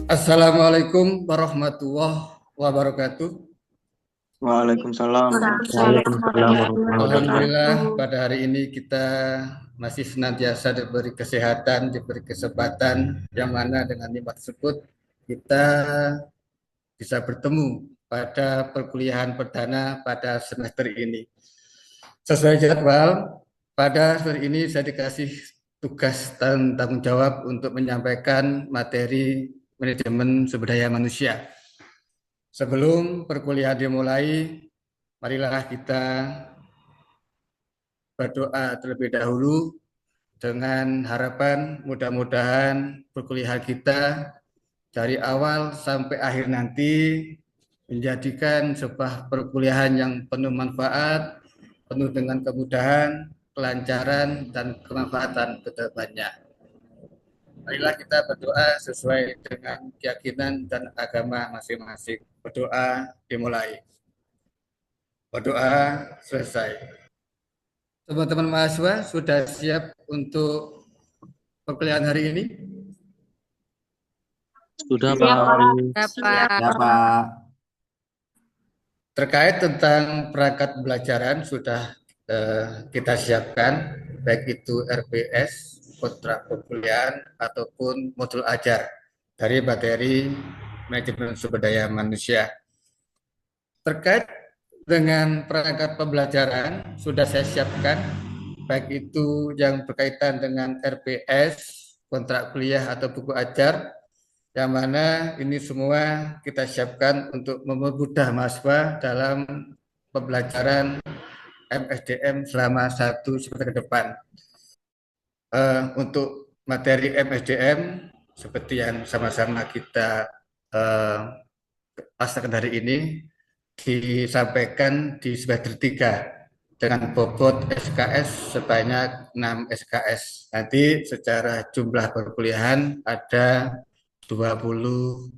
Assalamualaikum warahmatullahi wabarakatuh. Waalaikumsalam warahmatullahi Waalaikumsalam wabarakatuh. warahmatullahi Alhamdulillah wabarakatuh. pada hari ini kita masih senantiasa diberi kesehatan, diberi kesempatan yang mana dengan nikmat tersebut kita bisa bertemu pada perkuliahan perdana pada semester ini. Sesuai jadwal, pada hari ini saya dikasih tugas dan tanggung jawab untuk menyampaikan materi manajemen sumber daya manusia. Sebelum perkuliahan dimulai, marilah kita berdoa terlebih dahulu dengan harapan mudah-mudahan perkuliahan kita dari awal sampai akhir nanti menjadikan sebuah perkuliahan yang penuh manfaat, penuh dengan kemudahan, kelancaran, dan kemanfaatan ke depannya. Marilah kita berdoa sesuai dengan keyakinan dan agama masing-masing. Berdoa dimulai. Berdoa selesai. Teman-teman mahasiswa sudah siap untuk perkuliahan hari ini? Sudah Siap, Pak. Pak. Siap, Siap, Pak. Pak. Terkait tentang perangkat pembelajaran sudah kita siapkan, baik itu RPS, kontrak perkuliahan, ataupun modul ajar dari materi manajemen sumber daya manusia. Terkait dengan perangkat pembelajaran sudah saya siapkan, baik itu yang berkaitan dengan RPS, kontrak kuliah atau buku ajar, yang mana ini semua kita siapkan untuk mempermudah mahasiswa dalam pembelajaran MSDM selama 1 semester ke depan. Untuk materi MSDM seperti yang sama-sama kita rasakan hari ini disampaikan di semester 3 dengan bobot SKS sebanyak 6 SKS. Nanti secara jumlah perkuliahan ada 28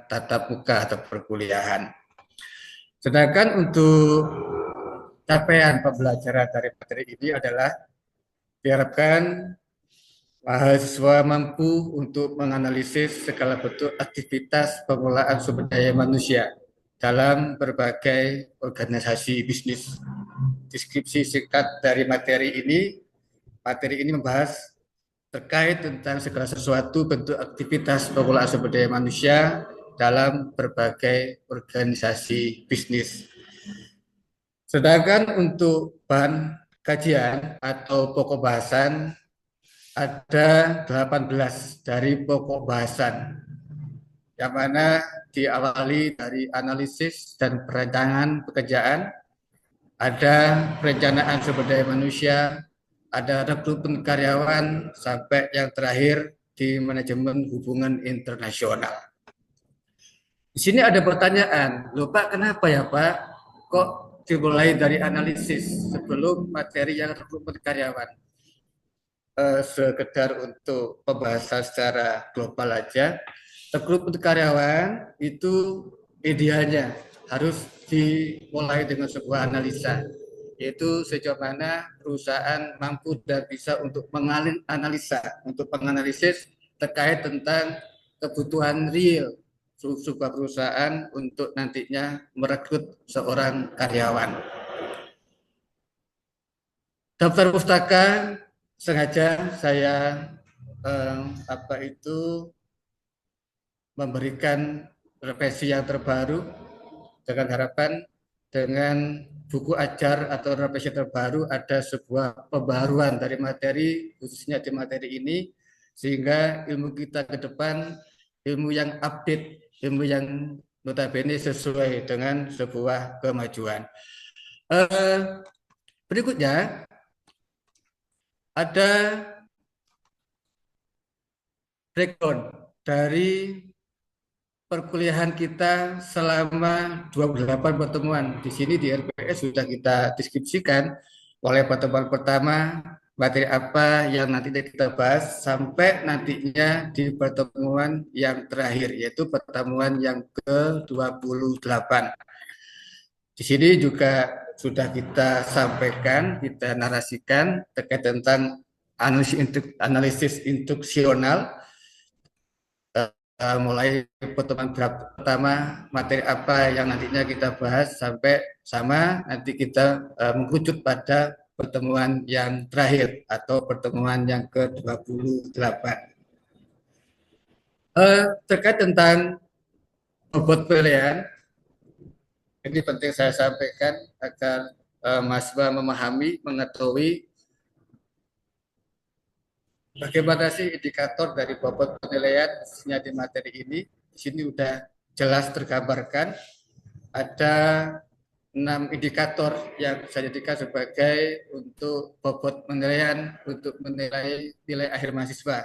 tatap muka atau perkuliahan. Sedangkan untuk capaian pembelajaran dari materi ini adalah diharapkan mahasiswa mampu untuk menganalisis segala bentuk aktivitas pengelolaan sumber daya manusia dalam berbagai organisasi bisnis. Deskripsi singkat dari materi ini membahas terkait tentang segala sesuatu bentuk aktivitas pengelolaan sumber daya manusia dalam berbagai organisasi bisnis. Sedangkan untuk bahan kajian atau pokok bahasan ada 18 dari pokok bahasan, yang mana diawali dari analisis dan perencanaan pekerjaan, ada perencanaan sumber daya manusia, ada rekrutmen karyawan, sampai yang terakhir di manajemen hubungan internasional. Di sini ada pertanyaan, loh Pak, kenapa ya Pak, kok dimulai dari analisis sebelum materi yang rekrutmen karyawan? Sekedar untuk pembahasan secara global aja, rekrutmen karyawan itu idealnya harus dimulai dengan sebuah analisa, yaitu sejauh mana perusahaan mampu dan bisa untuk menganalisis terkait tentang kebutuhan real sebuah perusahaan untuk nantinya merekrut seorang karyawan. Daftar pustaka sengaja saya memberikan revisi yang terbaru dengan harapan dengan buku ajar atau revisi terbaru ada sebuah pembaruan dari materi, khususnya di materi ini, sehingga ilmu kita ke depan ilmu yang update, ilmu yang notabene sesuai dengan sebuah kemajuan. Berikutnya ada breakdown dari perkuliahan kita selama 28 pertemuan. Di sini di RPS sudah kita deskripsikan oleh pertemuan pertama materi apa yang nanti kita bahas sampai nantinya di pertemuan yang terakhir, yaitu pertemuan yang ke-28. Di sini juga sudah kita sampaikan, kita narasikan terkait tentang analisis instruksional mulai pertemuan pertama materi apa yang nantinya kita bahas sampai sama nanti kita mengerucut pada pertemuan yang terakhir atau pertemuan yang ke-28. Terkait tentang bobot pilihan, ini penting saya sampaikan agar mahasiswa memahami, mengetahui bagaimana sih indikator dari bobot penilaian khususnya di materi ini. Di sini sudah jelas tergambarkan ada 6 indikator yang saya jadikan sebagai untuk bobot penilaian untuk menilai nilai akhir mahasiswa.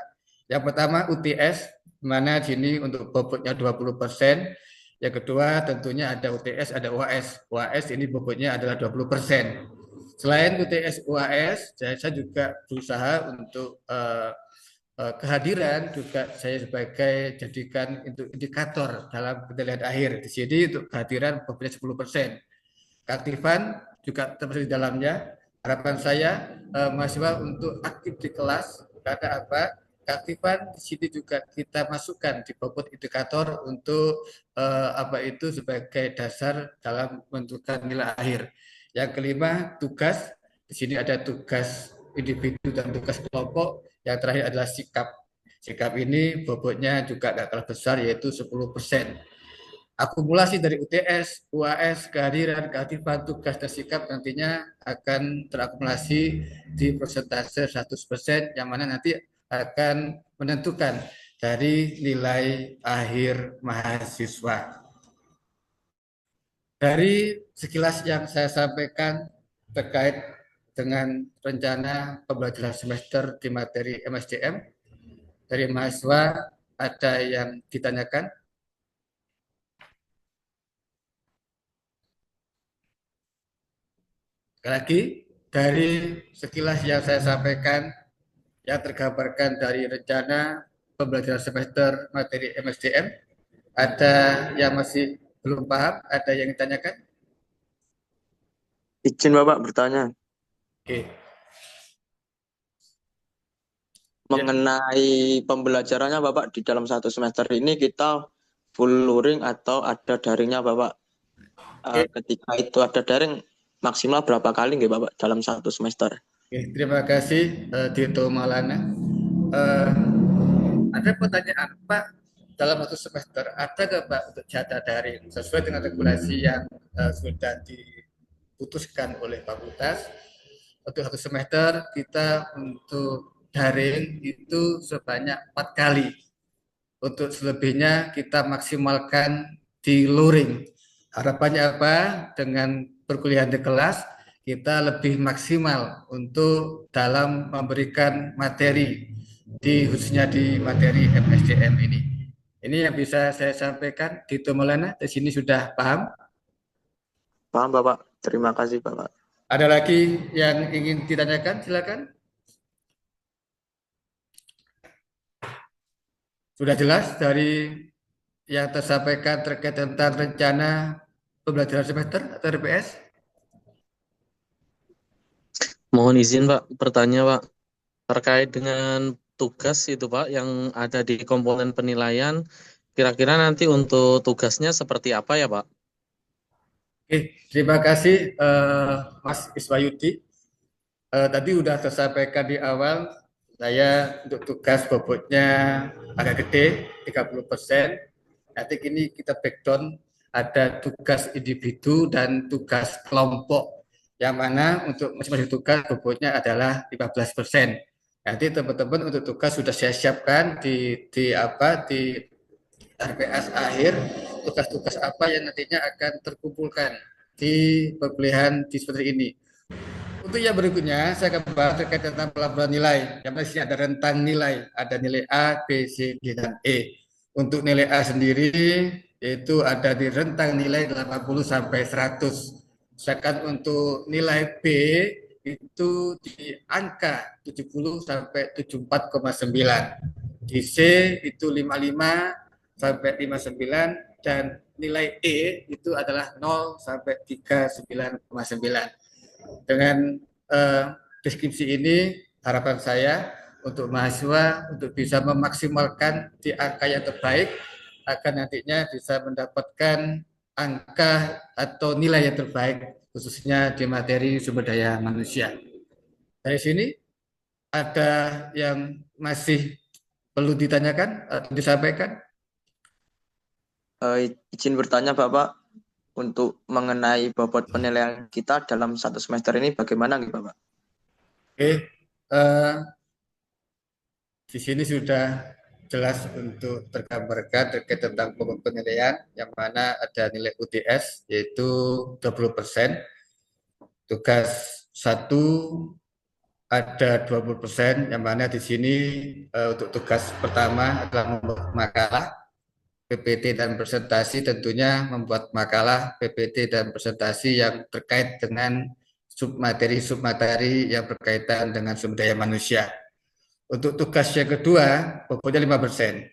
Yang pertama UTS, di mana di sini untuk bobotnya 20%. Yang kedua tentunya ada UTS, ada UAS. UAS ini bobotnya adalah 20%. Selain UTS UAS, saya juga berusaha untuk kehadiran juga saya sebagai jadikan untuk indikator dalam penilaian akhir. Di sini untuk kehadiran bobotnya 10%. Keaktifan juga termasuk di dalamnya. Harapan saya mahasiswa untuk aktif di kelas karena apa? Keaktifan di sini juga kita masukkan di bobot indikator untuk apa itu sebagai dasar dalam menentukan nilai akhir. Yang kelima tugas. Di sini ada tugas individu dan tugas kelompok. Yang terakhir adalah sikap. Sikap ini bobotnya juga tidak kalah besar yaitu 10%. Akumulasi dari UTS, UAS, kehadiran, keaktifan, tugas, dan sikap nantinya akan terakumulasi di persentase 100% yang mana nanti akan menentukan dari nilai akhir mahasiswa. Dari sekilas yang saya sampaikan terkait dengan rencana pembelajaran semester di materi MSDM, dari mahasiswa ada yang ditanyakan? Lagi dari sekilas yang saya sampaikan yang tergambarkan dari rencana pembelajaran semester materi MSDM, ada yang masih belum paham, ada yang ditanyakan? Izin Bapak bertanya. Oke. Mengenai pembelajarannya Bapak di dalam satu semester ini kita full luring atau ada daringnya Bapak? Ketika itu ada daring maksimal berapa kali nggak Bapak dalam satu semester? Oke, terima kasih Dito Malana. Ada pertanyaan Pak, dalam satu semester ada nggak Pak untuk jatah daring sesuai dengan regulasi yang sudah diputuskan oleh fakultas? Untuk satu semester kita untuk daring itu sebanyak 4 kali. Untuk selebihnya kita maksimalkan di luring. Harapannya apa? Dengan perkuliahan di kelas kita lebih maksimal untuk dalam memberikan materi di khususnya di materi MSDM ini. Ini yang bisa saya sampaikan. Dito Maulana, di sini sudah paham? Paham Bapak. Terima kasih Bapak. Ada lagi yang ingin ditanyakan? Silakan. Sudah jelas dari yang tersampaikan terkait tentang rencana pembelajaran semester atau RPS? Mohon izin Pak, bertanya Pak, terkait dengan tugas itu Pak yang ada di komponen penilaian, kira-kira nanti untuk tugasnya seperti apa ya Pak? Oke, terima kasih Mas Iswayudi. Tadi sudah tersampaikan di awal, saya untuk tugas bobotnya agak gede, 30%. Nanti ini kita breakdown, ada tugas individu dan tugas kelompok. Yang mana untuk masing-masing tugas bobotnya adalah 15%. Nanti teman-teman untuk tugas sudah saya siapkan di RPS akhir, tugas-tugas apa yang nantinya akan terkumpulkan di perkuliahan di semester ini. Untuk yang berikutnya, saya akan bahas terkait tentang pelaporan nilai. Yang pasti ada rentang nilai, ada nilai A, B, C, D, dan E. Untuk nilai A sendiri, itu ada di rentang nilai 80 sampai 100. Sedangkan untuk nilai B, itu di angka 70 sampai 74,9. Di C, itu 55 sampai 59, dan nilai E itu adalah 0 sampai 39,9. Dengan deskripsi ini harapan saya untuk mahasiswa untuk bisa memaksimalkan di angka yang terbaik akan nantinya bisa mendapatkan angka atau nilai yang terbaik, khususnya di materi sumber daya manusia. Dari sini ada yang masih perlu ditanyakan atau disampaikan? Izin bertanya Bapak, untuk mengenai bobot penilaian kita dalam satu semester ini bagaimana nih Bapak? Oke, eh, di sini sudah jelas untuk tergambarkan terkait tentang pokok penilaian yang mana ada nilai UTS yaitu 20%, tugas satu ada 20%, yang mana di sini untuk tugas pertama adalah membuat makalah, PPT dan presentasi, tentunya membuat makalah, PPT dan presentasi yang terkait dengan submateri-submateri yang berkaitan dengan sumber daya manusia. Untuk tugas yang kedua, pokoknya 5%.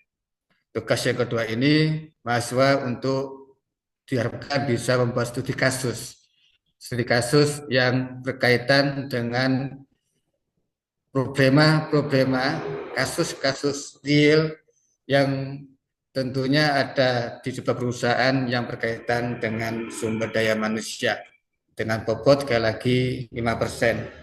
Tugas yang kedua ini mahasiswa untuk diharapkan bisa membuat studi kasus. Studi kasus yang berkaitan dengan problema-problema, kasus-kasus real yang tentunya ada di sebuah perusahaan yang berkaitan dengan sumber daya manusia. Dengan bobot sekali lagi 5%.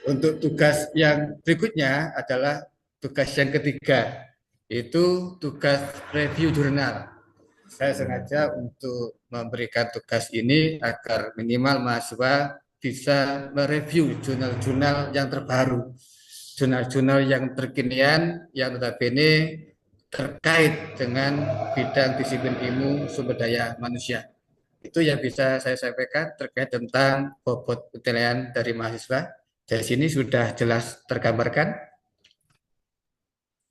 Untuk tugas yang berikutnya adalah tugas yang ketiga, yaitu tugas review jurnal. Saya sengaja untuk memberikan tugas ini agar minimal mahasiswa bisa mereview jurnal-jurnal yang terbaru, jurnal-jurnal yang terkinian, yang notabene terkait dengan bidang disiplin ilmu sumber daya manusia. Itu yang bisa saya sampaikan terkait tentang bobot penilaian dari mahasiswa. Dari sini sudah jelas tergambarkan.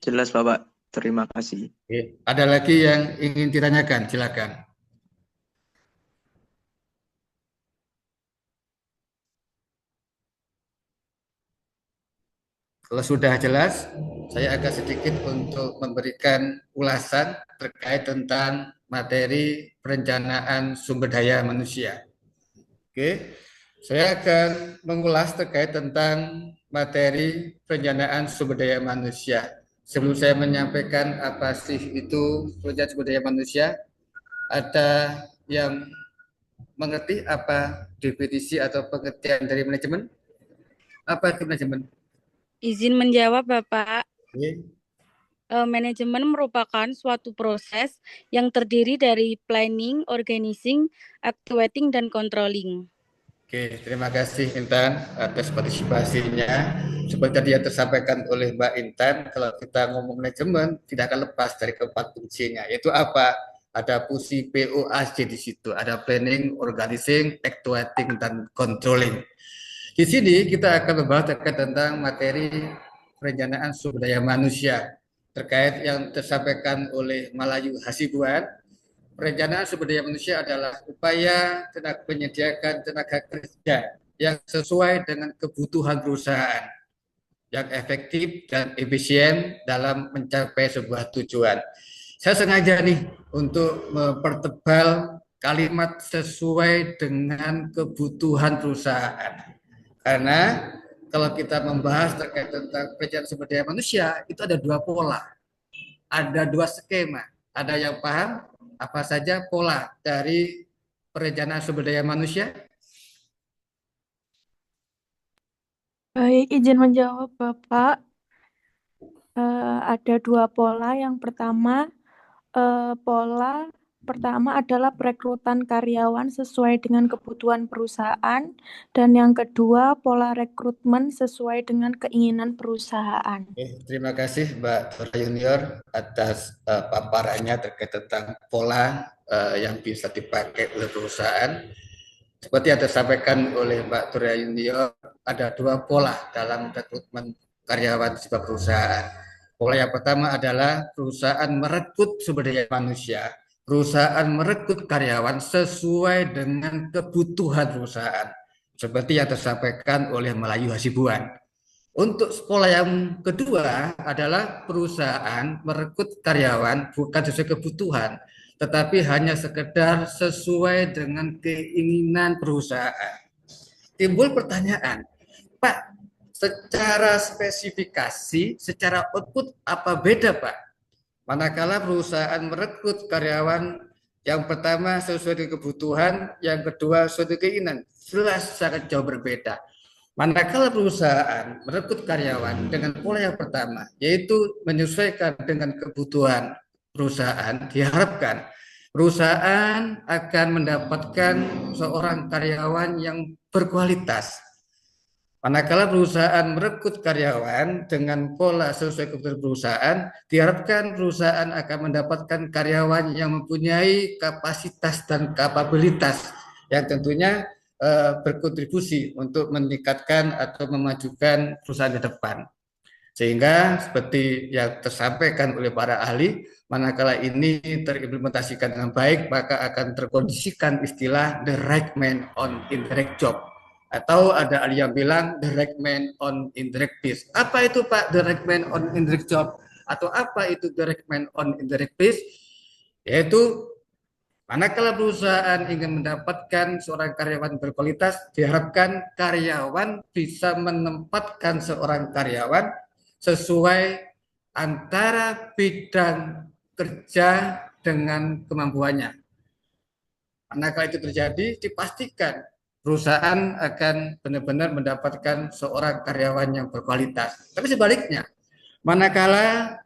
Jelas Bapak, terima kasih. Oke. Ada lagi yang ingin ditanyakan, silakan. Kalau sudah jelas, saya agak sedikit untuk memberikan ulasan terkait tentang materi perencanaan sumber daya manusia. Oke, saya akan mengulas terkait tentang materi perencanaan sumber daya manusia. Sebelum saya menyampaikan apa sih itu perencanaan sumber daya manusia, ada yang mengerti apa definisi atau pengertian dari manajemen? Apa itu manajemen? Izin menjawab, Bapak. Oke. Manajemen merupakan suatu proses yang terdiri dari planning, organizing, actuating, dan controlling. Oke, terima kasih Intan atas partisipasinya. Seperti tadi yang tersampaikan oleh Mbak Intan, kalau kita ngomong manajemen tidak akan lepas dari keempat fungsinya. Yaitu apa? Ada fungsi POAC di situ, ada planning, organizing, actuating, dan controlling. Di sini kita akan membahas terkait tentang materi perencanaan sumber daya manusia terkait yang tersampaikan oleh Malayu Hasibuan. Perencanaan sumber daya manusia adalah upaya menyediakan tenaga kerja yang sesuai dengan kebutuhan perusahaan, yang efektif dan efisien dalam mencapai sebuah tujuan. Saya sengaja nih untuk mempertebal kalimat sesuai dengan kebutuhan perusahaan. Karena kalau kita membahas terkait tentang perencanaan sumber daya manusia, itu ada dua pola, ada dua skema. Ada yang paham apa saja pola dari perencanaan sumber daya manusia? Baik, izin menjawab Bapak. Ada dua pola. Yang pertama, pola pertama adalah perekrutan karyawan sesuai dengan kebutuhan perusahaan, dan yang kedua pola rekrutmen sesuai dengan keinginan perusahaan. Terima kasih Mbak Tora Junior atas paparannya terkait tentang pola yang bisa dipakai oleh perusahaan. Seperti yang disampaikan oleh Mbak Tora Junior, ada dua pola dalam rekrutmen karyawan sebuah perusahaan. Pola yang pertama adalah perusahaan merekrut sumber daya manusia. Perusahaan merekrut karyawan sesuai dengan kebutuhan perusahaan. Seperti yang disampaikan oleh Melayu Hasibuan. Untuk pola yang kedua adalah perusahaan merekrut karyawan bukan sesuai kebutuhan, tetapi hanya sekedar sesuai dengan keinginan perusahaan. Timbul pertanyaan, Pak, secara spesifikasi, secara output apa beda, Pak? Manakala perusahaan merekrut karyawan yang pertama sesuai dengan kebutuhan, yang kedua sesuai dengan keinginan, jelas sangat jauh berbeda. Manakala perusahaan merekrut karyawan dengan pola yang pertama, yaitu menyesuaikan dengan kebutuhan perusahaan, diharapkan perusahaan akan mendapatkan seorang karyawan yang berkualitas. Manakala perusahaan merekrut karyawan dengan pola sesuai kebutuhan perusahaan, diharapkan perusahaan akan mendapatkan karyawan yang mempunyai kapasitas dan kapabilitas yang tentunya berkontribusi untuk meningkatkan atau memajukan perusahaan ke depan. Sehingga seperti yang tersampaikan oleh para ahli, manakala ini terimplementasikan dengan baik, maka akan terkondisikan istilah the right man on indirect job. Atau ada ahli yang bilang the right man on indirect base. Apa itu Pak the right man on indirect job? Atau apa itu the right man on indirect base? Yaitu manakala perusahaan ingin mendapatkan seorang karyawan berkualitas, diharapkan karyawan bisa menempatkan seorang karyawan sesuai antara bidang kerja dengan kemampuannya. Manakala itu terjadi, dipastikan perusahaan akan benar-benar mendapatkan seorang karyawan yang berkualitas. Tapi sebaliknya, manakala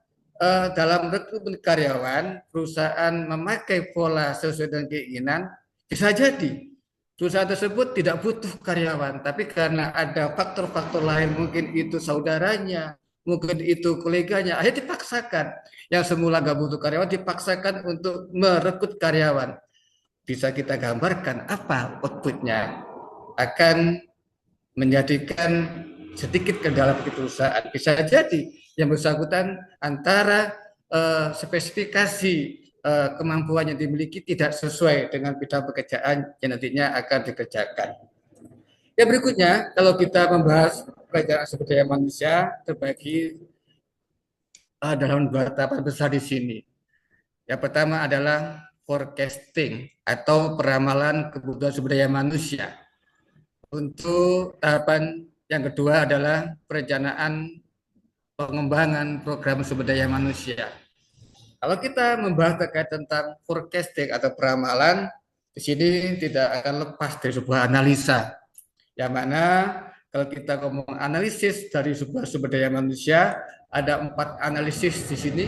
dalam rekrutmen karyawan, perusahaan memakai pola sesuai dengan keinginan, bisa jadi perusahaan tersebut tidak butuh karyawan, tapi karena ada faktor-faktor lain, mungkin itu saudaranya, mungkin itu koleganya, akhirnya dipaksakan. Yang semula nggak butuh karyawan, dipaksakan untuk merekrut karyawan. Bisa kita gambarkan apa outputnya? Akan menjadikan sedikit kendala di perusahaan. Bisa jadi yang bersangkutan antara spesifikasi kemampuan yang dimiliki tidak sesuai dengan bidang pekerjaan yang nantinya akan dikerjakan. Yang berikutnya, kalau kita membahas pelajaran sumber daya manusia, terbagi dalam 2 tahapan besar di sini. Yang pertama adalah forecasting atau peramalan kebutuhan sumber daya manusia. Untuk tahapan yang kedua adalah perencanaan pengembangan program sumber daya manusia. Kalau kita membahas terkait tentang forecasting atau peramalan, di sini tidak akan lepas dari sebuah analisa. Yang mana kalau kita ngomong analisis dari sebuah sumber daya manusia, ada 4 analisis di sini.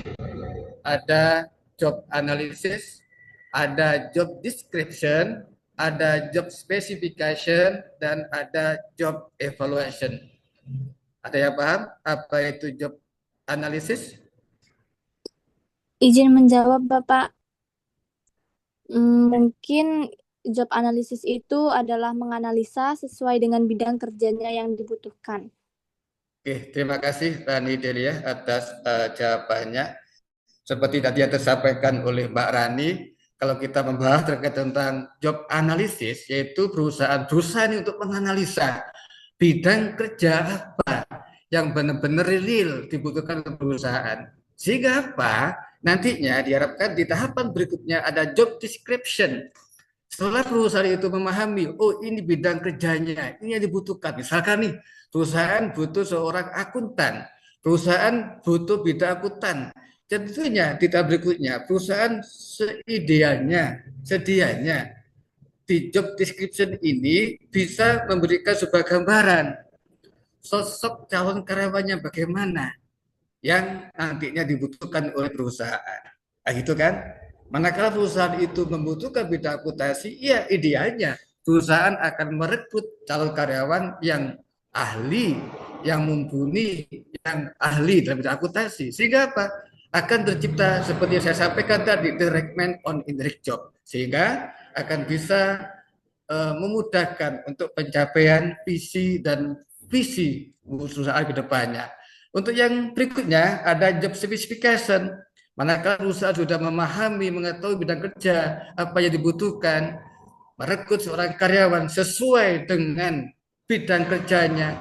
Ada job analysis, ada job description, ada job specification, dan ada job evaluation. Ada yang paham apa itu job analysis? Izin menjawab, Bapak. Mungkin job analysis itu adalah menganalisa sesuai dengan bidang kerjanya yang dibutuhkan. Oke, terima kasih Rani Delia atas jawabannya. Seperti tadi yang disampaikan oleh Mbak Rani, kalau kita membahas terkait tentang job analysis, yaitu perusahaan berusaha untuk menganalisa bidang kerja apa yang benar-benar real dibutuhkan oleh perusahaan. Sehingga apa? Nantinya diharapkan di tahapan berikutnya ada job description. Setelah perusahaan itu memahami, oh ini bidang kerjanya, ini yang dibutuhkan. Misalkan nih, perusahaan butuh seorang akuntan, perusahaan butuh bidang akuntan. Tentunya di tahap berikutnya, perusahaan sedianya di job description ini bisa memberikan sebuah gambaran sosok calon karyawannya bagaimana yang nantinya dibutuhkan oleh perusahaan. Nah, gitu kan? Manakala perusahaan itu membutuhkan bidang akuntansi, ya idealnya perusahaan akan merekrut calon karyawan yang ahli, yang mumpuni, yang ahli dalam bidang akuntansi. Sehingga apa? Akan tercipta seperti yang saya sampaikan tadi, direct man on indirect job. Sehingga akan bisa memudahkan untuk pencapaian visi dan visi perusahaan ke depannya. Untuk yang berikutnya ada job specification. Manakala perusahaan sudah memahami, mengetahui bidang kerja, apa yang dibutuhkan, merekrut seorang karyawan sesuai dengan bidang kerjanya.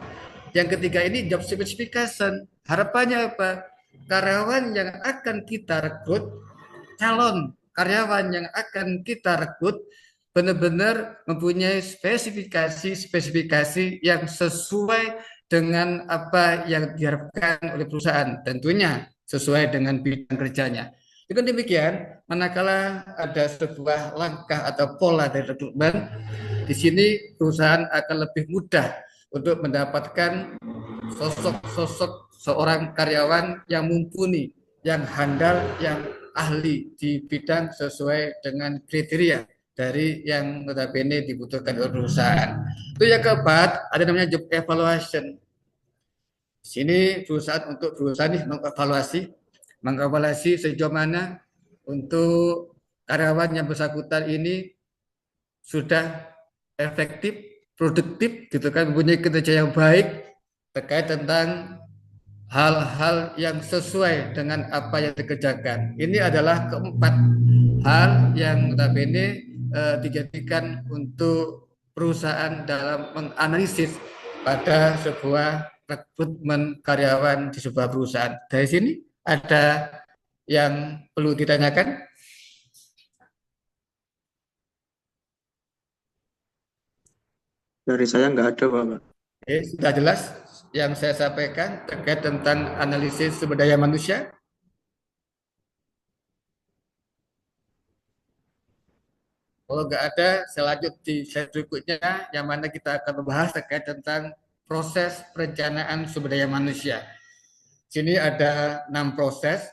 Yang ketiga ini job specification. Harapannya apa? Karyawan yang akan kita rekrut, calon karyawan yang akan kita rekrut, benar-benar mempunyai spesifikasi yang sesuai dengan apa yang diharapkan oleh perusahaan, tentunya sesuai dengan bidang kerjanya. Dengan demikian, manakala ada sebuah langkah atau pola dari rekrutmen, di sini perusahaan akan lebih mudah untuk mendapatkan sosok-sosok seorang karyawan yang mumpuni, yang handal, yang ahli di bidang sesuai dengan kriteria dari yang notabene dibutuhkan oleh perusahaan. Itu yang keempat, ada namanya job evaluation. Di sini perusahaan nih mengevaluasi sejauh mana untuk karyawan yang bersangkutan ini sudah efektif, produktif, gitu kan, mempunyai kinerja yang baik terkait tentang hal-hal yang sesuai dengan apa yang dikerjakan. Ini adalah keempat hal yang notabene dijadikan untuk perusahaan dalam menganalisis pada sebuah rekrutmen karyawan di sebuah perusahaan. Dari sini ada yang perlu ditanyakan? Dari saya nggak ada, Bapak. Oke, sudah jelas yang saya sampaikan terkait tentang analisis sumber daya manusia. Kalau nggak ada, saya lanjut di slide berikutnya, yang mana kita akan membahas terkait tentang proses perencanaan sumber daya manusia. Sini ada 6 proses.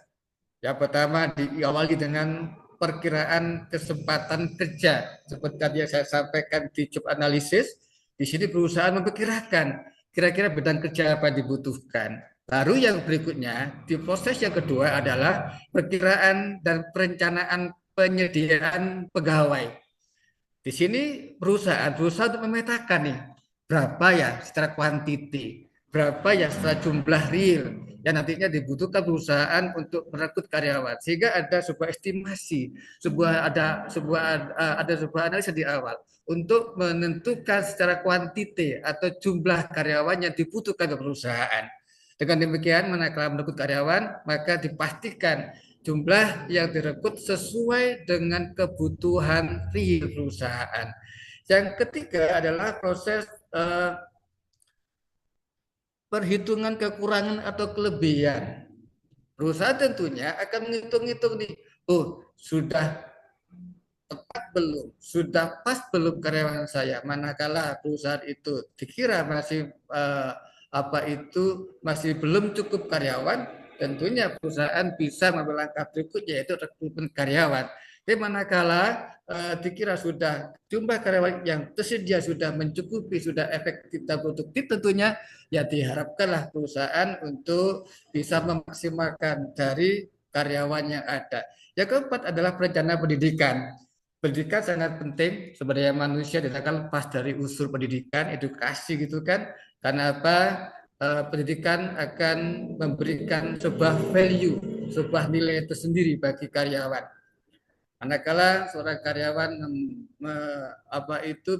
Yang pertama diawali dengan perkiraan kesempatan kerja. Seperti tadi yang saya sampaikan di job analysis, di sini perusahaan memperkirakan kira-kira bidang kerja apa dibutuhkan. Lalu yang berikutnya, di proses yang kedua adalah perkiraan dan perencanaan penyediaan pegawai. Di sini perusahaan untuk memetakan nih berapa ya secara kuantiti, berapa ya secara jumlah real yang nantinya dibutuhkan perusahaan untuk merekrut karyawan, sehingga ada sebuah estimasi, ada sebuah analisa di awal untuk menentukan secara kuantiti atau jumlah karyawan yang dibutuhkan ke perusahaan. Dengan demikian, manakala merekrut karyawan, maka dipastikan jumlah yang direkrut sesuai dengan kebutuhan real perusahaan. Yang ketiga adalah proses perhitungan kekurangan atau kelebihan. Perusahaan tentunya akan menghitung-hitung nih, sudah tepat belum, sudah pas belum karyawan saya. Manakala perusahaan itu dikira masih masih belum cukup karyawan, tentunya perusahaan bisa mengambil langkah berikutnya, yaitu rekrutmen karyawan. Tapi manakala dikira sudah jumlah karyawan yang tersedia sudah mencukupi, sudah efektif dan produktif, tentunya ya diharapkanlah perusahaan untuk bisa memaksimalkan dari karyawan yang ada. Yang keempat adalah perencanaan pendidikan. Pendidikan sangat penting, sumber daya manusia tidak akan lepas dari unsur pendidikan, edukasi gitu kan. Karena apa? Pendidikan akan memberikan sebuah value, sebuah nilai tersendiri bagi karyawan. Manakala seorang karyawan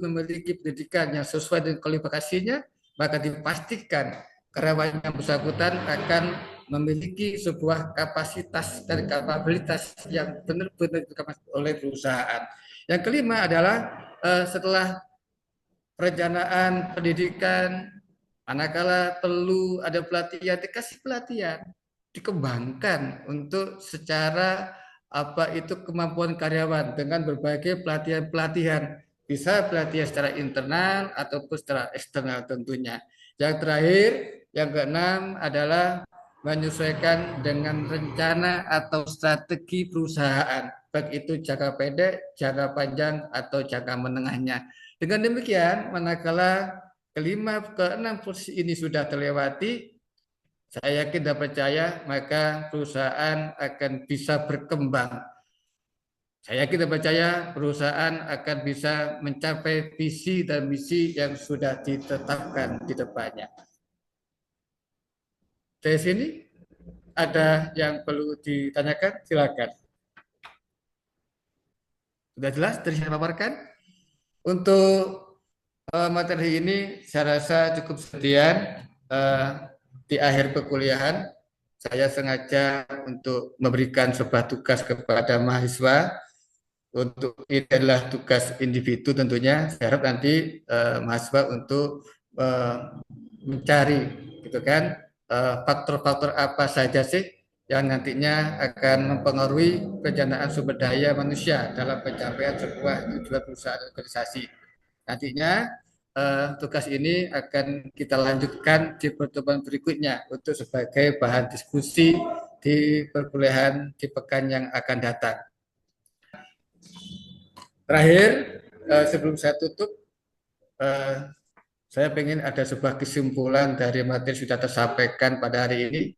memiliki pendidikan yang sesuai dengan kualifikasinya, maka dipastikan karyawan yang bersangkutan akan memiliki sebuah kapasitas dan kapabilitas yang benar-benar diketahui oleh perusahaan. Yang kelima adalah setelah perencanaan pendidikan, manakala perlu ada pelatihan, dikasih pelatihan, dikembangkan untuk secara kemampuan karyawan dengan berbagai pelatihan-pelatihan, bisa pelatihan secara internal ataupun secara eksternal tentunya. Yang terakhir, yang keenam adalah menyesuaikan dengan rencana atau strategi perusahaan, baik itu jangka pendek, jangka panjang, atau jangka menengahnya. Dengan demikian, manakala keenam posisi ini sudah terlewati, saya yakin dan percaya maka perusahaan akan bisa berkembang. Saya yakin dan percaya perusahaan akan bisa mencapai visi dan misi yang sudah ditetapkan di depannya. Dari sini ada yang perlu ditanyakan, silakan. Sudah jelas dari saya paparkan? Untuk materi ini saya rasa cukup sekian. Di akhir perkuliahan saya sengaja untuk memberikan sebuah tugas kepada mahasiswa. Untuk ini adalah tugas individu tentunya. Saya harap nanti mahasiswa untuk mencari gitu kan faktor-faktor apa saja sih yang nantinya akan mempengaruhi perencanaan sumber daya manusia dalam pencapaian sebuah tujuan perusahaan organisasi. Nantinya tugas ini akan kita lanjutkan di pertemuan berikutnya untuk sebagai bahan diskusi di perkuliahan di pekan yang akan datang. Terakhir, sebelum saya tutup, saya ingin ada sebuah kesimpulan dari materi yang sudah tersampaikan pada hari ini.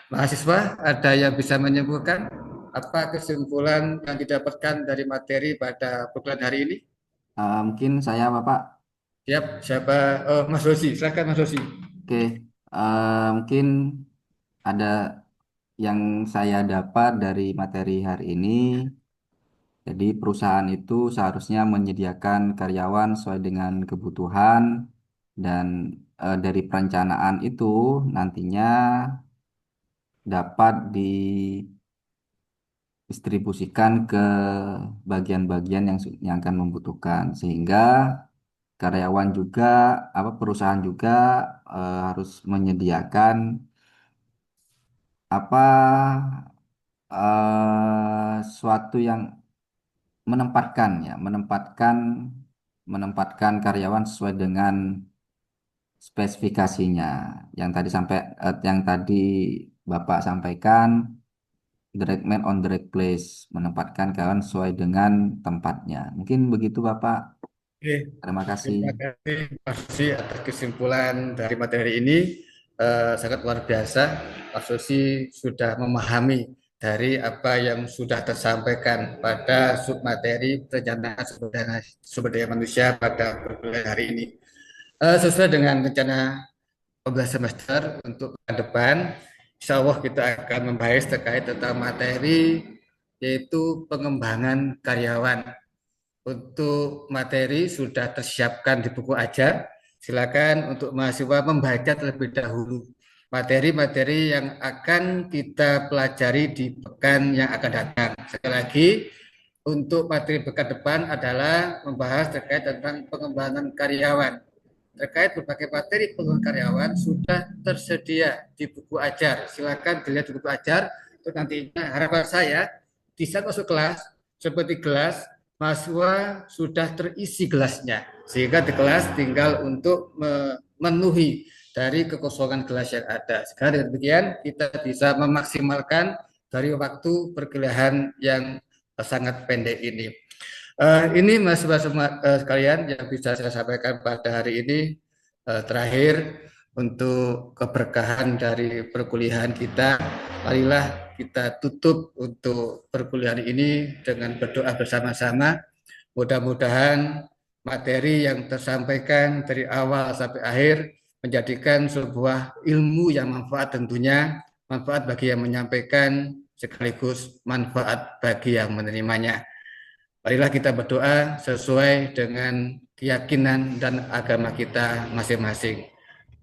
Mahasiswa, ada yang bisa menyimpulkan apa kesimpulan yang didapatkan dari materi pada perkuliahan hari ini? Mungkin saya Bapak. Siap, siapa? Oh, Mas Rosi, silakan Mas Rosi. Oke, mungkin ada yang saya dapat dari materi hari ini. Jadi perusahaan itu seharusnya menyediakan karyawan sesuai dengan kebutuhan dan dari perencanaan itu nantinya dapat didistribusikan ke bagian-bagian yang akan membutuhkan sehingga karyawan juga perusahaan juga harus menyediakan suatu yang menempatkan karyawan sesuai dengan spesifikasinya yang tadi Bapak sampaikan, direct man on direct place, menempatkan karyawan sesuai dengan tempatnya. Mungkin begitu Bapak. Oke, Terima kasih. terima kasih atas kesimpulan dari materi ini. Sangat luar biasa. Pak Susi sudah memahami dari apa yang sudah tersampaikan pada submateri perencanaan sumber daya manusia pada perkuliahan hari ini. Sesuai dengan rencana 12 semester untuk ke depan, insya Allah kita akan membahas terkait tentang materi yaitu pengembangan karyawan. Untuk materi sudah tersiapkan di buku ajar. Silakan untuk mahasiswa membaca terlebih dahulu materi-materi yang akan kita pelajari di pekan yang akan datang. Sekali lagi, untuk materi pekan depan adalah membahas terkait tentang pengembangan karyawan. Terkait berbagai materi pengembangan karyawan sudah tersedia di buku ajar. Silakan dilihat di buku ajar. Untuk nantinya harapan saya di saat masuk kelas seperti kelas mahasiswa sudah terisi gelasnya, sehingga di kelas tinggal untuk memenuhi dari kekosongan kelas yang ada. Sekarang dengan demikian kita bisa memaksimalkan dari waktu perkuliahan yang sangat pendek ini. Ini mahasiswa sekalian yang bisa saya sampaikan pada hari ini. Terakhir, untuk keberkahan dari perkuliahan kita, marilah kita tutup untuk perkuliahan ini dengan berdoa bersama-sama. Mudah-mudahan materi yang tersampaikan dari awal sampai akhir menjadikan sebuah ilmu yang manfaat tentunya, manfaat bagi yang menyampaikan sekaligus manfaat bagi yang menerimanya. Marilah kita berdoa sesuai dengan keyakinan dan agama kita masing-masing.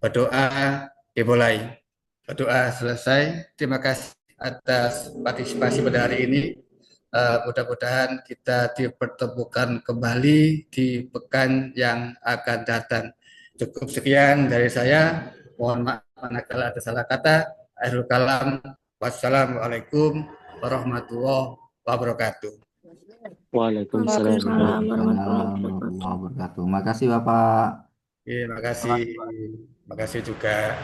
Berdoa dimulai. Berdoa selesai. Terima kasih atas partisipasi pada hari ini. Mudah-mudahan kita dipertemukan kembali di pekan yang akan datang. Cukup sekian dari saya. Mohon maaf manakala ada salah kata. Akhirul kalam. Wassalamualaikum warahmatullahi wabarakatuh. Waalaikumsalam. Warahmatullahi wabarakatuh. Makasih Bapak. Terima kasih. Terima kasih juga.